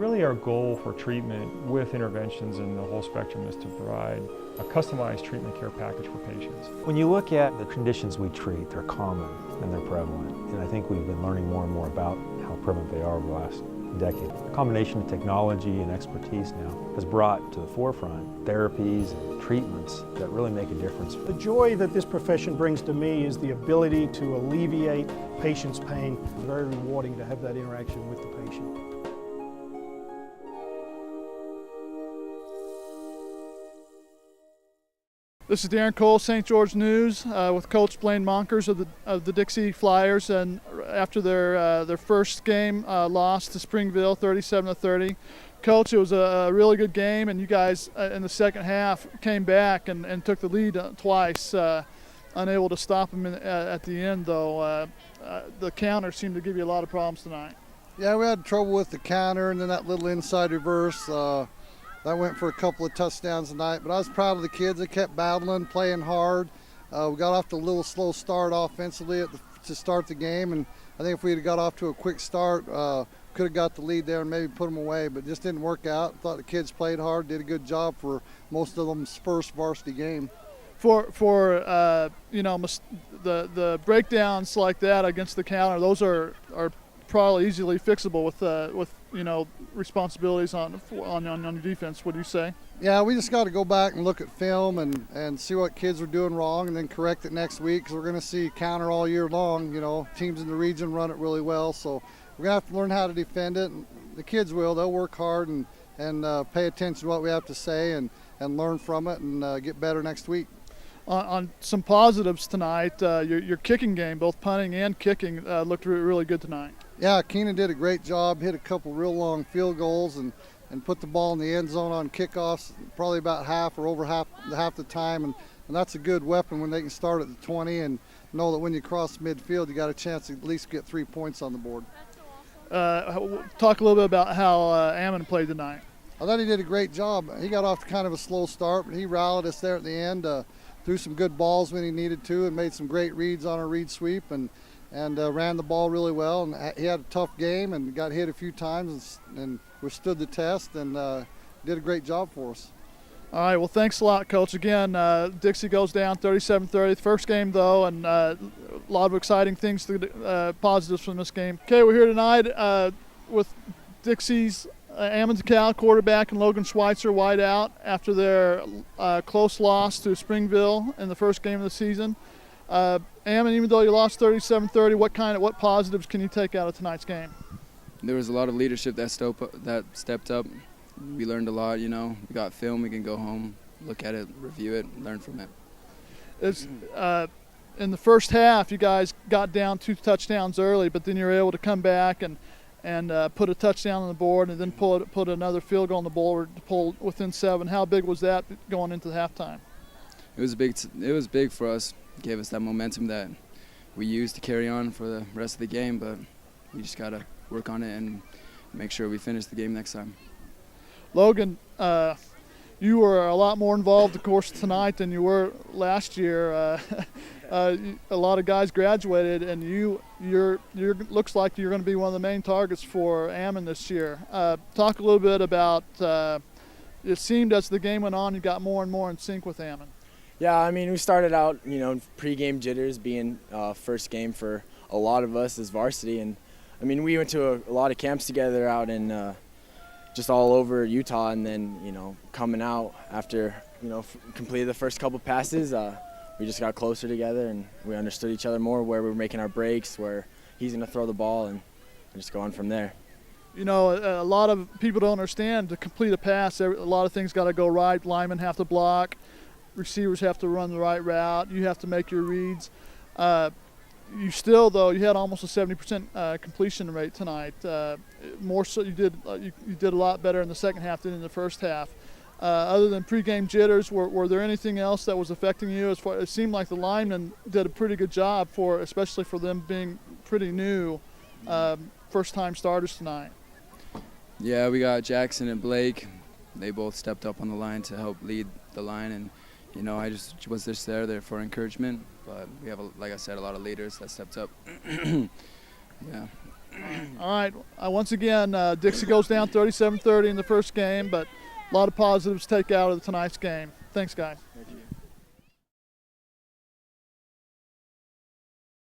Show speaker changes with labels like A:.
A: Really our goal for treatment with interventions in the whole spectrum is to provide a customized treatment care package for patients.
B: When you look at the conditions we treat, they're common and they're prevalent. And I think we've been learning more and more about how prevalent they are over the last decade. A combination of technology and expertise now has brought to the forefront therapies and treatments that really make a difference.
C: The joy that this profession brings to me is the ability to alleviate patients' pain. It's very rewarding to have that interaction with the patient.
D: This is Darren Cole, St. George News, with Coach Blaine Monkres of the Dixie Flyers, and after their first game loss to Springville, 37-30. Coach, it was a really good game, and you guys in the second half came back and took the lead twice. Unable to stop them at the end, though. The counter seemed to give you a lot of problems tonight.
E: Yeah, we had trouble with the counter, and then that little inside reverse. That went for a couple of touchdowns tonight, but I was proud of the kids. They kept battling, playing hard. We got off to a little slow start offensively to start the game, and I think if we had got off to a quick start, could have got the lead there and maybe put them away, but just didn't work out. Thought the kids played hard, did a good job for most of them's first varsity game.
D: For you know, the breakdowns like that against the counter, those are probably easily fixable with you know, responsibilities on your defense. What do you say?
E: Yeah, we just got to go back and look at film and see what kids are doing wrong, and then correct it next week, because we're going to see counter all year long. You know, teams in the region run it really well, so we're going to have to learn how to defend it. And the kids will. They'll work hard and pay attention to what we have to say and learn from it and get better next week.
D: On some positives tonight, your kicking game, both punting and kicking, looked really good tonight.
E: Yeah, Keenan did a great job, hit a couple real long field goals and put the ball in the end zone on kickoffs, probably about half or over half the time. And that's a good weapon when they can start at the 20 and know that when you cross midfield, you got a chance to at least get 3 points on the board.
D: Talk a little bit about how Ammon played tonight.
E: I thought he did a great job. He got off to kind of a slow start, but he rallied us there at the end, threw some good balls when he needed to, and made some great reads on a read sweep, and ran the ball really well. And he had a tough game and got hit a few times and withstood the test and did a great job for us.
D: All right, well, thanks a lot, Coach. Again, Dixie goes down 37-30. First game, though, and a lot of exciting things, positives from this game. Okay, we're here tonight with Dixie's Ammon Takau quarterback and Logan Schweitzer wide out after their close loss to Springville in the first game of the season. Ammon, even though you lost 37-30, what positives can you take out of tonight's game?
F: There was a lot of leadership that stepped up. We learned a lot, you know. We got film, we can go home, look at it, review it, learn from it.
D: It's, in the first half, you guys got down 2 touchdowns early, but then you were able to come back and put a touchdown on the board and then put another field goal on the board to pull within 7. How big was that going into the halftime?
F: It was big. It was big for us. It gave us that momentum that we used to carry on for the rest of the game, but we just got to work on it and make sure we finish the game next time.
D: Logan, you were a lot more involved, of course, tonight than you were last year. A lot of guys graduated, and you looks like you're going to be one of the main targets for Ammon this year. Talk a little bit about. It seemed as the game went on, you got more and more in sync with Ammon.
G: Yeah, I mean, we started out, you know, pre-game jitters being first game for a lot of us as varsity, and I mean, we went to a lot of camps together out in just all over Utah, and then, you know, coming out after, you know, completed the first couple passes, we just got closer together and we understood each other more, where we were making our breaks, where he's going to throw the ball, and just go on from there.
D: You know, a lot of people don't understand, to complete a pass, a lot of things got to go right. Linemen have to block, receivers have to run the right route, you have to make your reads. You still, though, you had almost a 70% completion rate tonight. More so, you did a lot better in the second half than in the first half. Other than pregame jitters, were there anything else that was affecting you? It seemed like the linemen did a pretty good job especially for them being pretty new, first-time starters tonight.
F: Yeah, we got Jackson and Blake. They both stepped up on the line to help lead the line, and you know, I just was there for encouragement. But we have, like I said, a lot of leaders that stepped up. Yeah.
D: All right. Once again, Dixie goes down 37-30 in the first game, but a lot of positives to take out of tonight's game. Thanks, guys.